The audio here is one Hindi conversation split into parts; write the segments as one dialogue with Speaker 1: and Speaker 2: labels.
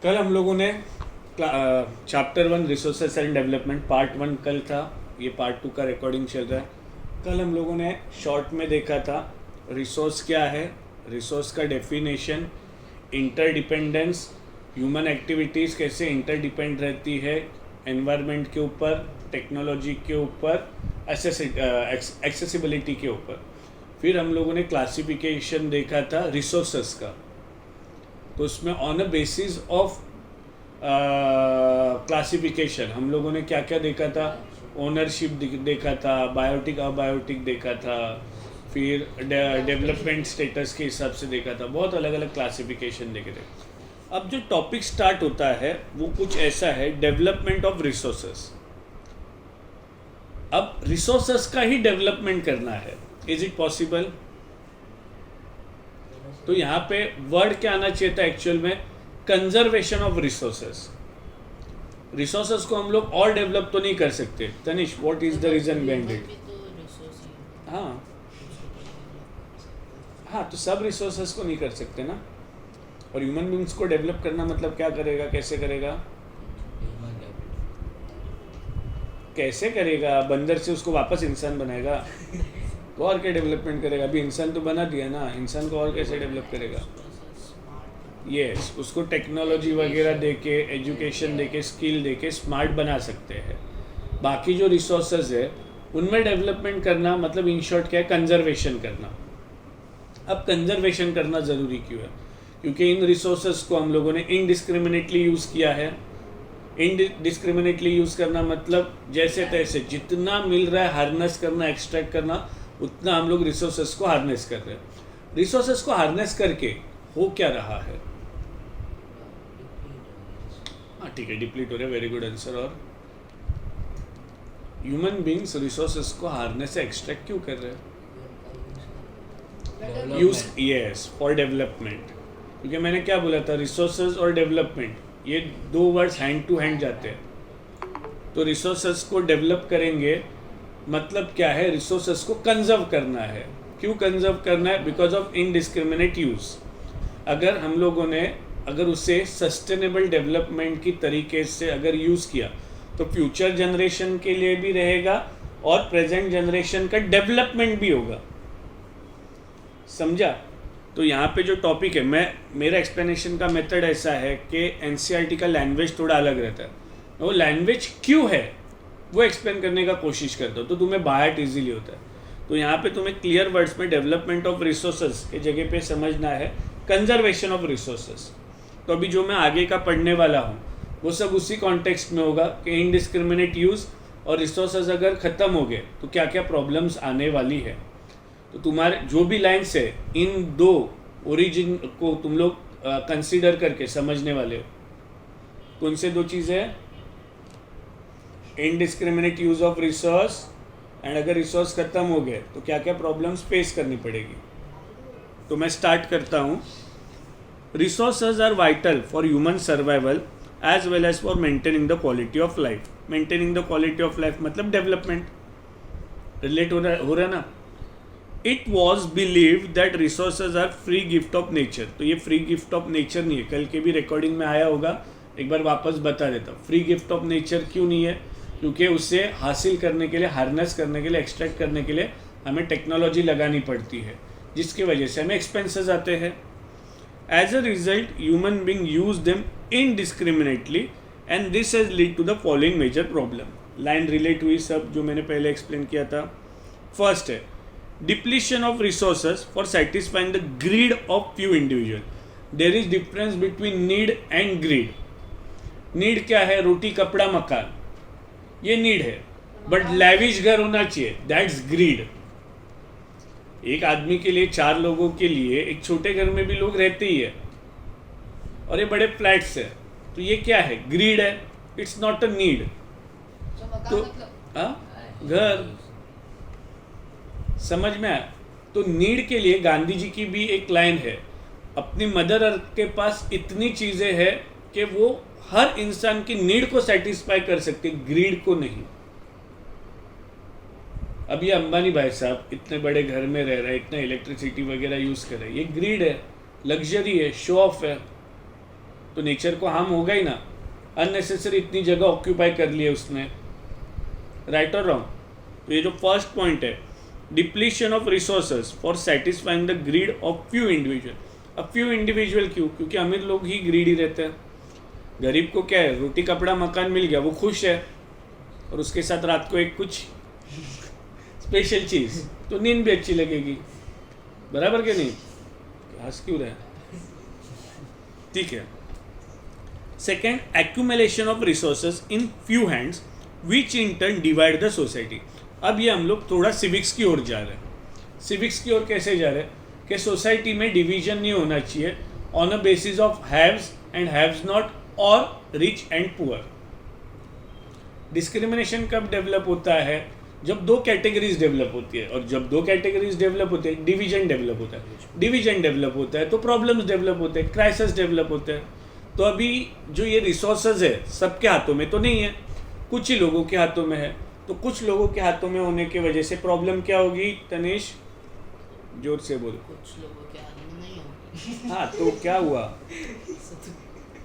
Speaker 1: कल हम लोगों ने chapter 1 resources and development part 1 कल था। ये पार्ट 2 का रिकॉर्डिंग चल रहा है। कल हम लोगों ने शॉर्ट में देखा था रिसोर्स क्या है, रिसोर्स का डेफिनेशन, इंटरडिपेंडेंस, ह्यूमन एक्टिविटीज़ कैसे इंटरडिपेंड रहती है एनवायरनमेंट के ऊपर, टेक्नोलॉजी के ऊपर, एक्सेसिबिलिटी के ऊपर। फिर हम लोगों ने क्लासिफिकेशन देखा था रिसोर्सेस का। तो उसमें on a basis of classification हम लोगों ने क्या क्या देखा था, ओनरशिप देखा था, बायोटिक अबायोटिक देखा था, फिर डेवलपमेंट स्टेटस के हिसाब से देखा था। बहुत अलग अलग क्लासिफिकेशन देखे थे। अब जो टॉपिक स्टार्ट होता है वो कुछ ऐसा है, डेवलपमेंट ऑफ रिसोर्सेस। अब रिसोर्सेस का ही डेवलपमेंट करना है, इज इट पॉसिबल? तो यहाँ पे वर्ड क्या आना चाहिए था एक्चुअल में, कंजर्वेशन ऑफ रिसोर्सेस। रिसोर्सेस को हम लोग और डेवलप तो नहीं कर सकते। Tanish, what is the reason behind it? हाँ हाँ, तो सब रिसोर्सेस को नहीं कर सकते ना। और ह्यूमन बींग्स को डेवलप करना मतलब क्या करेगा, कैसे करेगा? कैसे करेगा? बंदर से उसको वापस इंसान बनाएगा तो और क्या डेवलपमेंट करेगा? अभी इंसान तो बना दिया ना, इंसान को और कैसे डेवलप करेगा? यस, उसको टेक्नोलॉजी वगैरह देके, एजुकेशन देके, स्किल देके स्मार्ट बना सकते हैं। बाकी जो रिसोर्सेज है उनमें डेवलपमेंट करना मतलब इन शॉर्ट क्या है, कंजर्वेशन करना। अब कंजर्वेशन करना ज़रूरी क्यों है? क्योंकि इन रिसोर्सेज को हम लोगों ने इनडिस्क्रिमिनेटली यूज़ किया है। इनडिस्क्रिमिनेटली यूज़ करना मतलब जैसे तैसे जितना मिल रहा है हार्नेस करना, एक्सट्रैक्ट करना, उतना हम लोग रिसोर्सेज को हार्नेस कर रहे हैं। रिसोर्सेज को हार्नेस करके हो क्या रहा है? हाँ ठीक है, डिप्लीट हो रहे, वेरी गुड आंसर। और ह्यूमन बींग्स रिसोर्सेज को हार्नेस से एक्सट्रैक्ट क्यों कर रहे हैं? Use, yes, for development. क्योंकि मैंने क्या बोला था, रिसोर्सेज और डेवलपमेंट ये दो वर्ड्स हैंड टू हैंड जाते हैं। तो रिसोर्सेज को डेवलप करेंगे मतलब क्या है, रिसोर्सेज को कंजर्व करना है। क्यों कंजर्व करना है? Because of indiscriminate use. अगर हम लोगों ने अगर उसे सस्टेनेबल डेवलपमेंट की तरीके से अगर यूज़ किया तो फ्यूचर जनरेशन के लिए भी रहेगा और प्रेजेंट जनरेशन का डेवलपमेंट भी होगा। समझा? तो यहाँ पे जो टॉपिक है, मेरा एक्सप्लेनेशन का मेथड ऐसा है कि एनसीईआरटी का लैंग्वेज थोड़ा अलग रहता है। वो लैंग्वेज क्यों है वो एक्सप्लेन करने का कोशिश करता हूँ, तो तुम्हें बाहर ईजीली होता है। तो यहाँ पे तुम्हें क्लियर वर्ड्स में डेवलपमेंट ऑफ रिसोर्सेज के जगह पे समझना है कंजर्वेशन ऑफ रिसोर्सेज। तो अभी जो मैं आगे का पढ़ने वाला हूँ वो सब उसी कॉन्टेक्स्ट में होगा कि इनडिस्क्रिमिनेट यूज़ और रिसोर्सेज अगर ख़त्म हो गए तो क्या क्या प्रॉब्लम्स आने वाली है। तो तुम्हारे जो भी लाइन्स है इन दो ओरिजिन को तुम लोग कंसीडर करके समझने वाले हो। कौन से दो चीज़ें हैं? Indiscriminate use of resource, and अगर रिसोर्स खत्म हो गए तो क्या क्या प्रॉब्लम्स फेस करनी पड़ेगी। तो मैं स्टार्ट करता हूँ। Resources are vital for human survival as well as for maintaining the quality of life. Maintaining the quality of life मतलब डेवलपमेंट। रिलेट हो रहा है ना? It was believe that resources are free gift of nature. तो ये फ्री गिफ्ट ऑफ नेचर नहीं है, कल के भी रिकॉर्डिंग में आया होगा, एक बार वापस बता देता हूँ। फ्री गिफ्ट ऑफ नेचर क्यों नहीं है? क्योंकि उसे हासिल करने के लिए, हार्नेस करने के लिए, एक्सट्रैक्ट करने के लिए हमें टेक्नोलॉजी लगानी पड़ती है, जिसकी वजह से हमें एक्सपेंसेस आते हैं। As a result human being use them indiscriminately and this has lead to the following major problem. Line relate हुई सब जो मैंने पहले एक्सप्लेन किया था। फर्स्ट है depletion of resources for satisfying the greed of few individual. There is difference between need and greed. Need क्या है? रोटी, कपड़ा, मकान, ये नीड है। बट लैविश घर होना चाहिए, दैट्स ग्रीड। एक आदमी के लिए, 4 लोगों के लिए एक छोटे घर में भी लोग रहते ही है, और ये बड़े फ्लैट्स है, तो ये क्या है? ग्रीड है। It's not a need. तो घर, समझ में आया? तो नीड के लिए गांधी जी की भी एक लाइन है, अपनी मदर अर्थ के पास इतनी चीज़ें हैं कि वो हर इंसान की नीड को सेटिस्फाई कर सकती, ग्रीड को नहीं। अब ये अंबानी भाई साहब इतने बड़े घर में रह रहे हैं, इतना इलेक्ट्रिसिटी वगैरह यूज़ कर रहे हैं, ये ग्रीड है, लग्जरी है, शो ऑफ है। तो नेचर को हार्म होगा ही ना, अननेसेसरी इतनी जगह ऑक्यूपाई कर ली है उसने, राइट और रॉन्ग। तो ये जो फर्स्ट पॉइंट है, depletion of resources for satisfying the greed of few individual. अब फ्यू इंडिविजुअल क्यों? क्योंकि अमीर लोग ही ग्रीडी रहते हैं, गरीब को क्या है, रोटी कपड़ा मकान मिल गया वो खुश है, और उसके साथ रात को एक कुछ स्पेशल चीज़, तो नींद भी अच्छी लगेगी, बराबर के नहीं? हंस क्यों रहे? ठीक है। Second, accumulation of resources in few hands which in turn divide the society. अब ये हम लोग थोड़ा सिविक्स की ओर जा रहे हैं। सिविक्स की ओर कैसे जा रहे हैं कि सोसाइटी में डिवीजन नहीं होना चाहिए on a basis of haves and haves not और रिच एंड पुअर। डिस्क्रिमिनेशन कब डेवलप होता है? जब दो कैटेगरीज डेवलप होती है, और जब दो कैटेगरीज डेवलप होते हैं डिवीजन डेवलप होता है। डिवीजन डेवलप होता है तो प्रॉब्लम्स डेवलप होते हैं, क्राइसिस डेवलप होते हैं। तो अभी जो ये रिसोर्सेज है सबके हाथों में तो नहीं है, कुछ ही लोगों के हाथों में है। तो कुछ लोगों के हाथों में होने की वजह से प्रॉब्लम क्या होगी? तनिष जोर से बोलो।
Speaker 2: कुछ लोगों के हाथ में नहीं होगी।
Speaker 1: हाँ, तो क्या हुआ?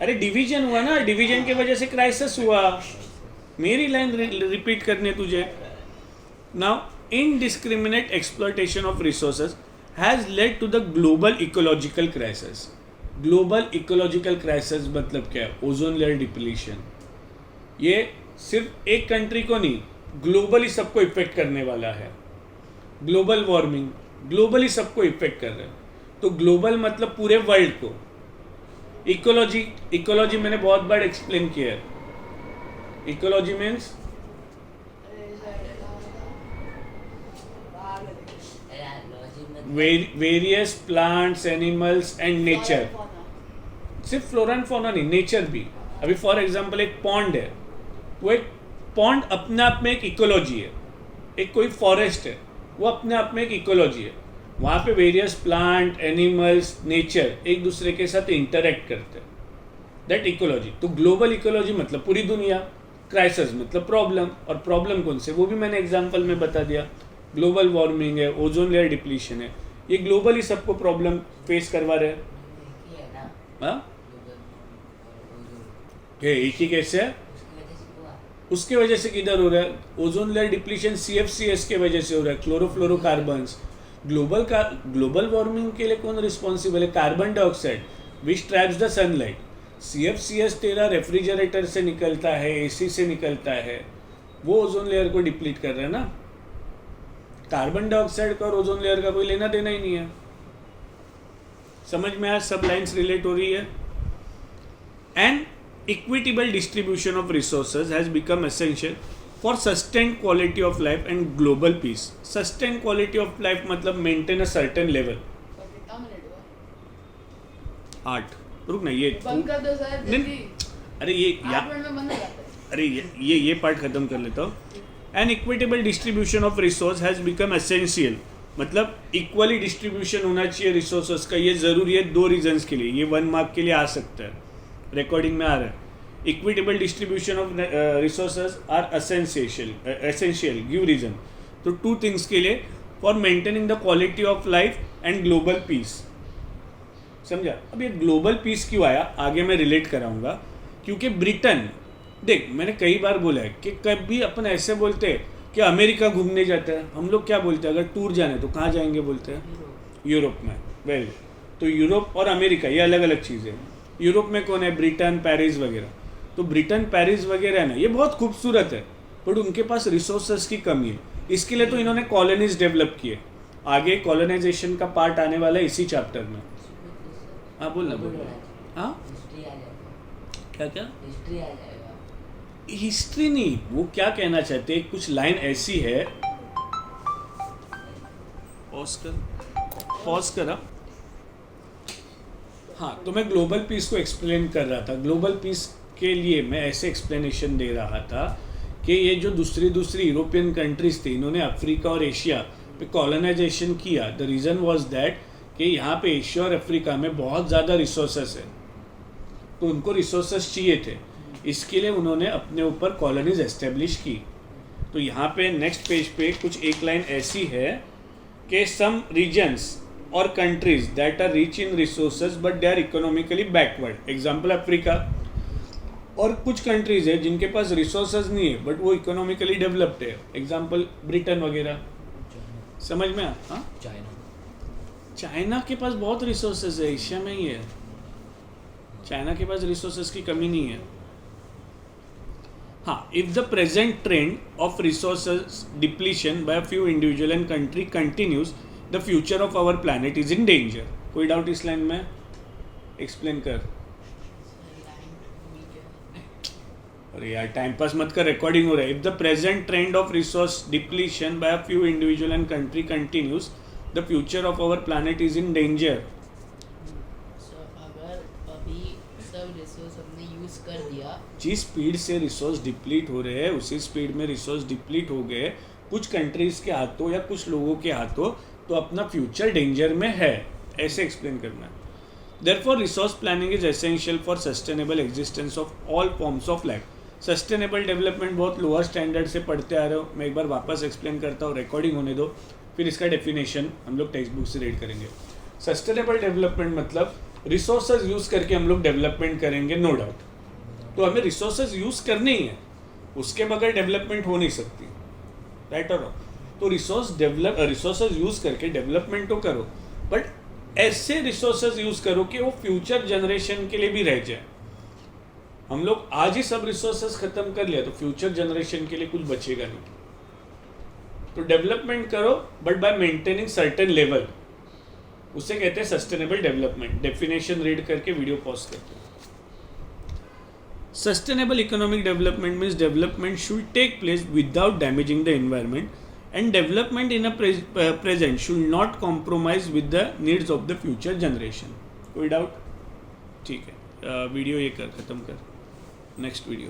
Speaker 1: अरे डिवीजन हुआ ना, डिवीजन की वजह से क्राइसिस हुआ। मेरी लाइन रिपीट करने तुझे। Now indiscriminate exploitation of resources has led to the global ecological crisis. Global ecological crisis मतलब क्या है? Ozone layer depletion. ये सिर्फ एक कंट्री को नहीं, ग्लोबली सबको इफेक्ट करने वाला है। ग्लोबल वार्मिंग ग्लोबली सबको इफेक्ट कर रहा है। तो ग्लोबल मतलब पूरे वर्ल्ड को। इकोलॉजी, इकोलॉजी मैंने बहुत बार एक्सप्लेन किया है। Ecology means various plants, animals and nature. सिर्फ फ्लोरा एंड फौना नहीं, नेचर भी। अभी फॉर एग्जांपल एक पॉन्ड है, वो एक पॉन्ड अपने आप में एक इकोलॉजी है। एक कोई फॉरेस्ट है, वो अपने आप में एक इकोलॉजी है। वहाँ पे वेरियस प्लांट, एनिमल्स, नेचर एक दूसरे के साथ इंटरेक्ट करते हैं, दैट इकोलॉजी। तो ग्लोबल इकोलॉजी मतलब पूरी दुनिया, क्राइसिस मतलब प्रॉब्लम, और प्रॉब्लम कौन से वो भी मैंने एग्जांपल में बता दिया। ग्लोबल वार्मिंग है, ओजोन लेयर डिप्लीशन है, ये ग्लोबली सबको प्रॉब्लम फेस करवा रहे हैं। हाँ, ये एक ही कैसे है? उसके वजह से किधर हो रहा है? ओजोन लेयर डिप्लीशन CFCs के वजह से हो रहा है, क्लोरोफ्लोरोकार्बन्स। ग्लोबल वार्मिंग के लिए कौन रिस्पॉन्सिबल है? Carbon dioxide which traps the sunlight. CFCs तेरा रेफ्रिजरेटर से निकलता है, AC से निकलता है, वो ओजोन लेयर को डिप्लीट कर रहा है ना। कार्बन डाइऑक्साइड का और ओजोन लेयर का कोई लेना देना ही नहीं है। समझ में आया? सब लाइन्स रिलेट हो रही है। And equitable distribution of resources has become essential for sustained quality of life and global peace. Sustained quality of life मतलब maintain a certain level. 8 रुक ना, ये
Speaker 2: बंद कर दो सर जल्दी।
Speaker 1: अरे ये
Speaker 2: 8 मिनट में बंद हो जाता है।
Speaker 1: अरे ये पार्ट खत्म कर लेता हूँ। An equitable distribution of resource has become essential, मतलब इक्वली डिस्ट्रीब्यूशन होना चाहिए रिसोर्सेज का। ये ज़रूरी है 2 रीजन्स के लिए। ये 1 मार्क के लिए आ सकता है, रिकॉर्डिंग में आ रहा है। Equitable distribution of resources are essential give reason. तो 2 थिंग्स के लिए, for maintaining the quality of life and global peace. समझा? अब ये ग्लोबल पीस क्यों आया आगे मैं रिलेट कराऊंगा। क्योंकि ब्रिटेन, देख मैंने कई बार बोला है कि कभी अपन ऐसे बोलते हैं कि अमेरिका घूमने जाता है, हम लोग क्या बोलते हैं? अगर टूर जाना है तो कहाँ जाएंगे बोलते हैं? यूरोप में। वेल, तो यूरोप और अमेरिका ये अलग अलग चीज़ें हैं। यूरोप में कौन है? ब्रिटेन, पेरिस वगैरह। तो ब्रिटेन, पेरिस वगैरह है ना, ये बहुत खूबसूरत है, बट उनके पास रिसोर्सेज की कमी है। इसके लिए तो इन्होंने कॉलोनीज डेवलप किए। आगे कॉलोनाइजेशन का पार्ट आने वाला है इसी चैप्टर में। हाँ बोल ना। हाँ क्या क्या?
Speaker 2: हिस्ट्री आ जाएगा।
Speaker 1: हिस्ट्री नहीं, वो क्या कहना चाहते हैं, कुछ लाइन ऐसी है। पॉज कर। हाँ, तो मैं ग्लोबल पीस को एक्सप्लेन कर रहा था। ग्लोबल पीस के लिए मैं ऐसे एक्सप्लेनेशन दे रहा था कि ये जो दूसरी यूरोपियन कंट्रीज थी, इन्होंने अफ्रीका और एशिया पे कॉलोनाइजेशन किया। द रीज़न वाज दैट कि यहाँ पे एशिया और अफ्रीका में बहुत ज़्यादा रिसोर्सेस है, तो उनको रिसोर्सेस चाहिए थे। इसके लिए उन्होंने अपने ऊपर कॉलोनीज एस्टेब्लिश की। तो यहाँ पे नेक्स्ट पेज पे कुछ एक लाइन ऐसी है कि सम regions or countries that are rich in resources but they are economically backward. Example Africa. और कुछ कंट्रीज है जिनके पास रिसोर्सेज नहीं है बट वो इकोनॉमिकली डेवलप्ड है. एग्जाम्पल ब्रिटेन वगैरह. समझ में हाँ. चाइना के पास बहुत रिसोर्सेज है, एशिया में ही है. चाइना के पास रिसोर्सेज की कमी नहीं है. हाँ, if the present trend of resources depletion by a few individual and country continues the future of our planet is in danger. कोई डाउट इस लाइन में? एक्सप्लेन कर. अरे यार टाइम पास मत कर, रिकॉर्डिंग हो रहा है. If the present trend of resource depletion by a few individual and country continues the future of our planet is in danger.
Speaker 2: अगर अभी सब रिसोर्स हमने यूज कर दिया,
Speaker 1: जिस स्पीड से रिसोर्स डिप्लीट हो रहे हैं उसी स्पीड में रिसोर्स डिप्लीट हो गए कुछ कंट्रीज के हाथों या कुछ लोगों के हाथों, तो अपना फ्यूचर डेंजर में है. ऐसे एक्सप्लेन करना है. Therefore, resource planning is essential for sustainable existence of all forms of life. Sustainable development बहुत लोअर स्टैंडर्ड से पढ़ते आ रहे हो. मैं एक बार वापस एक्सप्लेन करता हूँ, रिकॉर्डिंग होने दो, फिर इसका डेफिनेशन हम लोग टेक्स्ट बुक से रीड करेंगे. सस्टेनेबल डेवलपमेंट मतलब रिसोर्सेज यूज़ करके हम लोग डेवलपमेंट करेंगे, नो डाउट. तो हमें रिसोर्सेज यूज़ करने ही है, उसके बगैर डेवलपमेंट हो नहीं सकती. राइट और रॉन्ग? तो रिसोर्सेज यूज़ करके डेवलपमेंट तो करो, बट ऐसे रिसोर्सेज यूज़ करो कि वो फ्यूचर जनरेशन के लिए भी रह जाए. हम लोग आज ही सब रिसोर्सेज खत्म कर लिया तो फ्यूचर जनरेशन के लिए कुछ बचेगा नहीं. तो डेवलपमेंट करो but by maintaining certain level, उसे कहते हैं सस्टेनेबल डेवलपमेंट. डेफिनेशन रीड करके वीडियो पॉज करते हैं. Sustainable economic development means development should take place without damaging the environment and development in a present should not compromise with the needs of the future generation. कोई डाउट? ठीक है, वीडियो ये कर, ख़त्म कर. Next video.